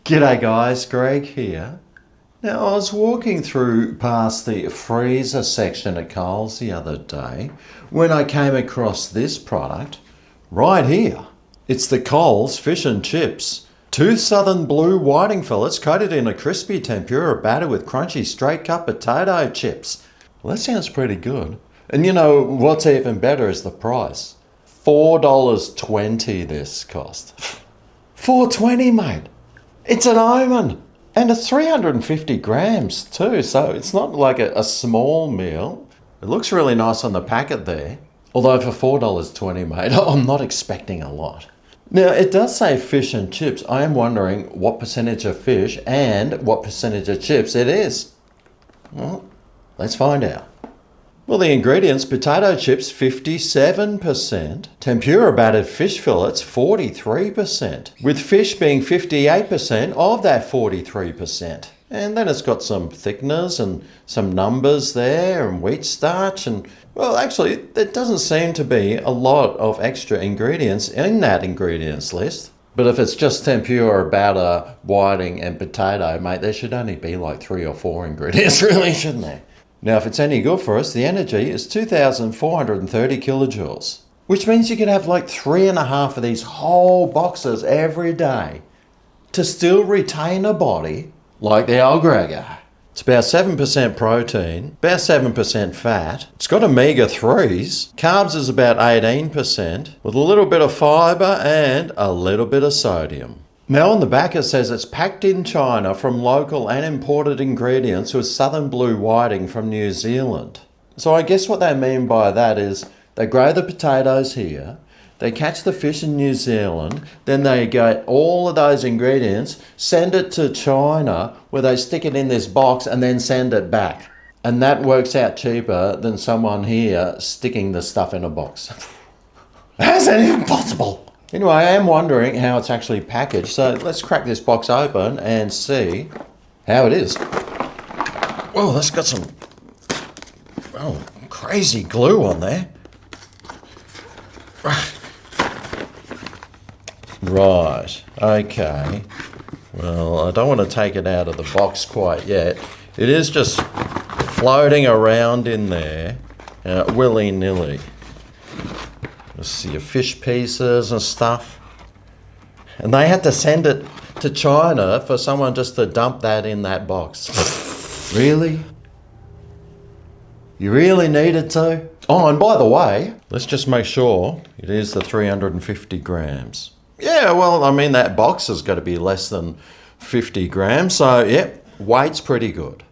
G'day guys, Greg here. Now I was walking through past the freezer section at Coles the other day when I came across this product right here. It's the Coles fish and chips. 2 southern blue whiting fillets coated in a crispy tempura batter with crunchy straight cut potato chips. Well, that sounds pretty good. And you know what's even better is the price. $4.20 this cost. $4.20, mate. It's an omen. And it's 350 grams too, so it's not like a small meal. It looks really nice on the packet there. Although for $4.20, mate, I'm not expecting a lot. Now, it does say fish and chips. I am wondering what percentage of fish and what percentage of chips it is. Well, let's find out. Well, the ingredients: potato chips 57%, tempura battered fish fillets 43%, with fish being 58% of that 43%. And then it's got some thickeners and some numbers there and wheat starch and, well, actually, there doesn't seem to be a lot of extra ingredients in that ingredients list. But if it's just tempura, batter, whiting and potato, mate, there should only be like 3 or 4 ingredients really, shouldn't there? Now, if it's any good for us, the energy is 2,430 kilojoules, which means you could have like 3.5 of these whole boxes every day to still retain a body like the old Gregor. It's about 7% protein, about 7% fat. It's got omega-3s. Carbs is about 18%, with a little bit of fibre and a little bit of sodium. Now on the back it says it's packed in China from local and imported ingredients with southern blue whiting from New Zealand. So I guess what they mean by that is they grow the potatoes here, they catch the fish in New Zealand, then they get all of those ingredients, send it to China where they stick it in this box and then send it back. And that works out cheaper than someone here sticking the stuff in a box. How's that even possible? Anyway, I am wondering how it's actually packaged, so let's crack this box open and see how it is. Oh, that's got some crazy glue on there. Right, okay. Well, I don't want to take it out of the box quite yet. It is just floating around in there, willy-nilly. You see your fish pieces and stuff. And they had to send it to China for someone just to dump that in that box. Really? You really needed to? Oh, and by the way, let's just make sure it is the 350 grams. Yeah, well, I mean, that box has got to be less than 50 grams. So, yep, weight's pretty good.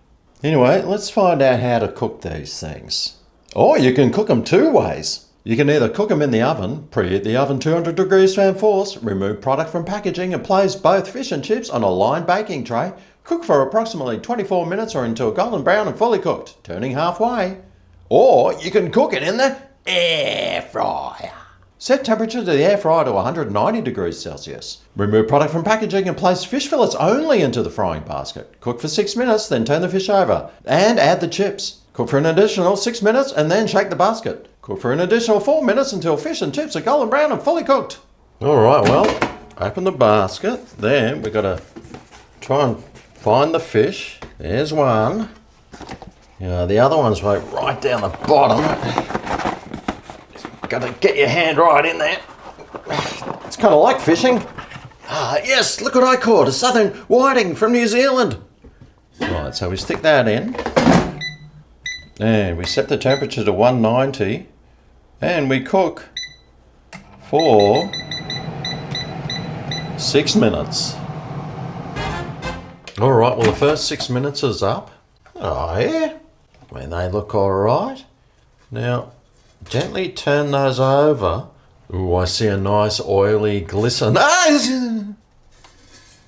Anyway, let's find out how to cook these things. Oh, you can cook them 2 ways. You can either cook them in the oven, preheat the oven 200 degrees fan force, remove product from packaging and place both fish and chips on a lined baking tray. Cook for approximately 24 minutes or until golden brown and fully cooked, turning halfway. Or you can cook it in the air fryer. Set temperature to the air fryer to 190 degrees Celsius. Remove product from packaging and place fish fillets only into the frying basket. Cook for 6 minutes, then turn the fish over and add the chips. Cook for an additional 6 minutes and then shake the basket. Cook for an additional 4 minutes until fish and chips are golden brown and fully cooked. All right, well, open the basket. Then we've got to try and find the fish. There's one. The other one's right down the bottom. Got to get your hand right in there. It's kind of like fishing. Yes, look what I caught, a southern whiting from New Zealand. Right, so we stick that in. And we set the temperature to 190. And we cook for 6 minutes. All right, well, the first 6 minutes is up. Oh, yeah. When they look all right. Now, gently turn those over. Ooh, I see a nice oily glisten. To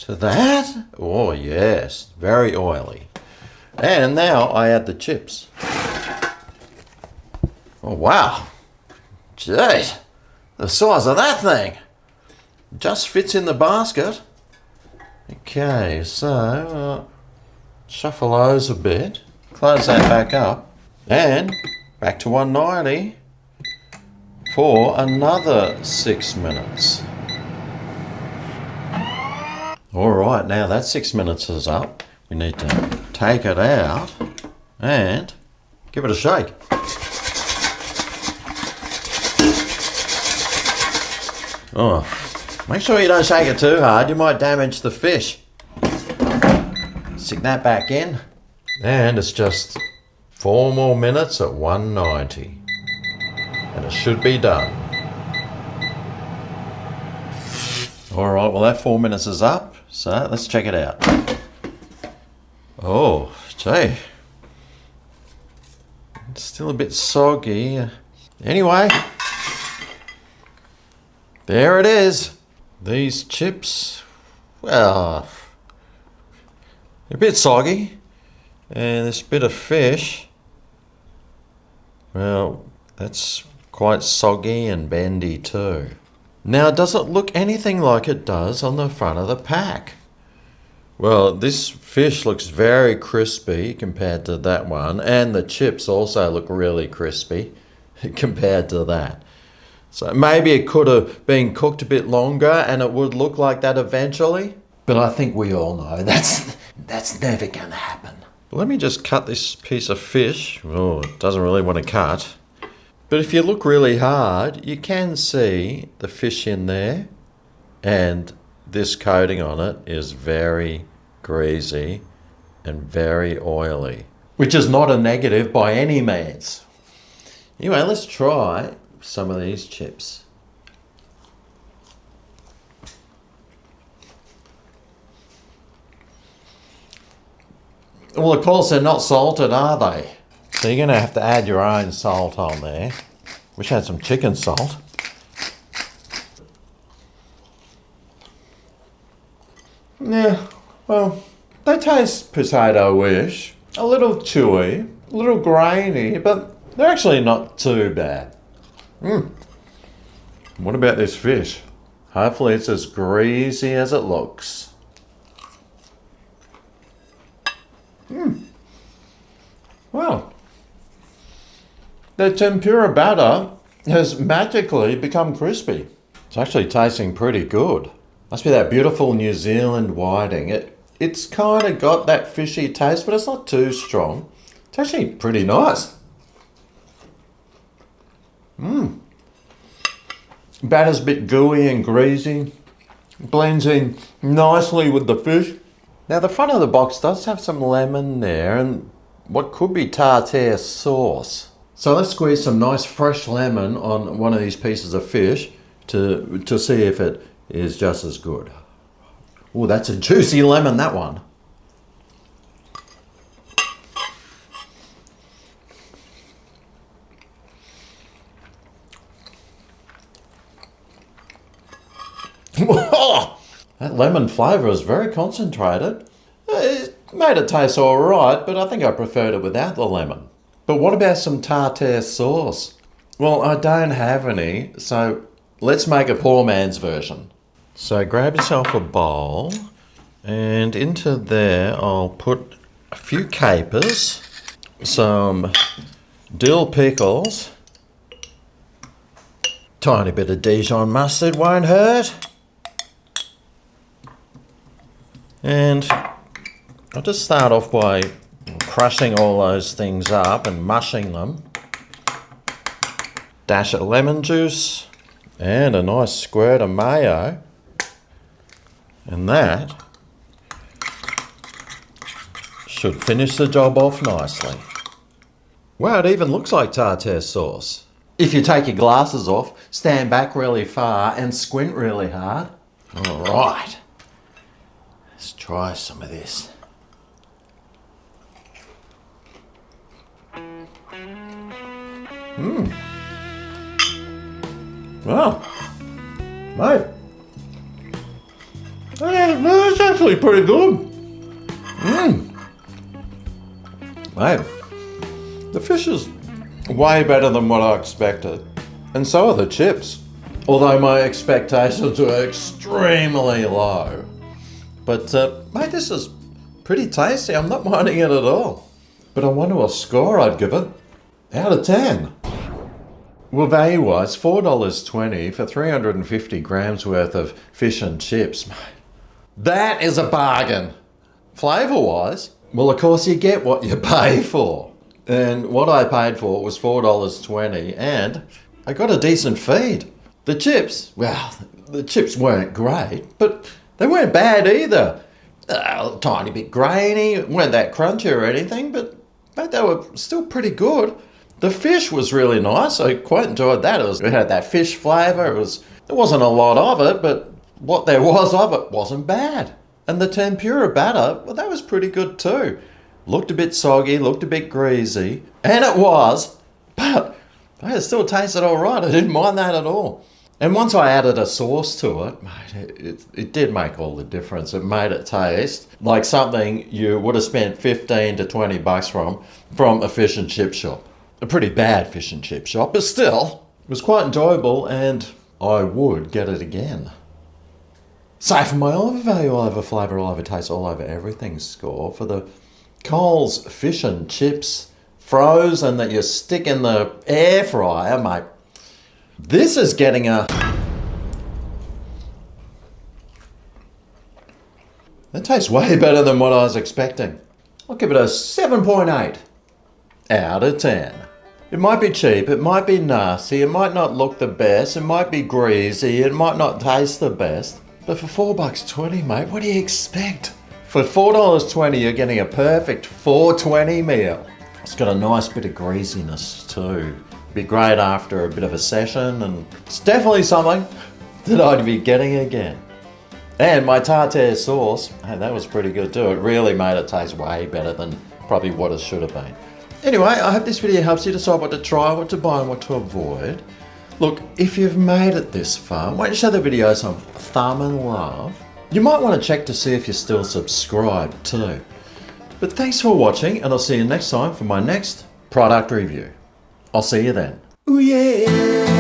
that. Oh, yes, very oily. And now I add the chips. Oh, wow. Jeez, the size of that thing. Just fits in the basket. Okay, so shuffle those a bit. Close that back up. And back to 190 for another 6 minutes. All right, now that 6 minutes is up. We need to take it out and give it a shake. Oh, make sure you don't shake it too hard. You might damage the fish. Stick that back in. And it's just 4 more minutes at 190. And it should be done. All right, well that 4 minutes is up. So let's check it out. Oh, gee. It's still a bit soggy. Anyway, there it is. These chips, well, they're a bit soggy. And this bit of fish, well, that's quite soggy and bendy too. Now, does it look anything like it does on the front of the pack? Well, this fish looks very crispy compared to that one, and the chips also look really crispy compared to that. So maybe it could have been cooked a bit longer and it would look like that eventually. But I think we all know that's never going to happen. Let me just cut this piece of fish. Oh, it doesn't really want to cut. But if you look really hard, you can see the fish in there, and this coating on it is very greasy and very oily, which is not a negative by any means. Anyway, let's try some of these chips. Well, of course, they're not salted, are they? So you're going to have to add your own salt on there. Wish I had some chicken salt. Yeah, well, they taste potato-ish. A little chewy, a little grainy, but they're actually not too bad. What about this fish? Hopefully it's as greasy as it looks. Well, the tempura batter has magically become crispy. It's actually tasting pretty good. Must be that beautiful New Zealand whiting. It's kind of got that fishy taste, but it's not too strong. It's actually pretty nice. Batter's a bit gooey and greasy. Blends in nicely with the fish. Now the front of the box does have some lemon there and what could be tartare sauce. So let's squeeze some nice fresh lemon on one of these pieces of fish to see if it is just as good. Oh, that's a juicy lemon, that one. That lemon flavour is very concentrated. It made it taste alright, but I think I preferred it without the lemon. But what about some tartare sauce? Well, I don't have any, so let's make a poor man's version. So grab yourself a bowl, and into there I'll put a few capers, some dill pickles, tiny bit of Dijon mustard won't hurt, and I'll just start off by crushing all those things up and mushing them. Dash of lemon juice and a nice squirt of mayo. And that should finish the job off nicely. Wow, it even looks like tartare sauce. If you take your glasses off, stand back really far and squint really hard. All right, let's try some of this. Wow, mate, that's actually pretty good. Mate, the fish is way better than what I expected, and so are the chips. Although my expectations were extremely low. But mate, this is pretty tasty. I'm not minding it at all. But I wonder what score I'd give it out of 10. Well, value-wise, $4.20 for 350 grams worth of fish and chips. That is a bargain. Flavour-wise, well, of course you get what you pay for. And what I paid for was $4.20, and I got a decent feed. The chips, well, the chips weren't great, but they weren't bad either. A tiny bit grainy, weren't that crunchy or anything, but they were still pretty good. The fish was really nice. I quite enjoyed that. It had that fish flavour. There wasn't a lot of it, but what there was of it wasn't bad. And the tempura batter, well, that was pretty good too. Looked a bit soggy, looked a bit greasy, and it was, but it still tasted all right. I didn't mind that at all. And once I added a sauce to it, mate, it did make all the difference. It made it taste like something you would have spent 15 to 20 bucks from a fish and chip shop. A pretty bad fish and chip shop, but still, it was quite enjoyable, and I would get it again. So for my all over value, all over flavour, all over taste, all over everything score for the Coles fish and chips frozen that you stick in the air fryer, mate, this is getting a... That tastes way better than what I was expecting. I'll give it a 7.8 out of 10. It might be cheap, it might be nasty, it might not look the best, it might be greasy, it might not taste the best. But for $4.20, mate, what do you expect? For $4.20, you're getting a perfect $4.20 meal. It's got a nice bit of greasiness too. Be great after a bit of a session, and it's definitely something that I'd be getting again. And my tartare sauce, hey, that was pretty good too. It really made it taste way better than probably what it should have been. Anyway, I hope this video helps you decide what to try, what to buy, and what to avoid. Look, if you've made it this far, why don't you show the video some thumb and love? You might want to check to see if you're still subscribed too. But thanks for watching, and I'll see you next time for my next product review. I'll see you then. Ooh yeah!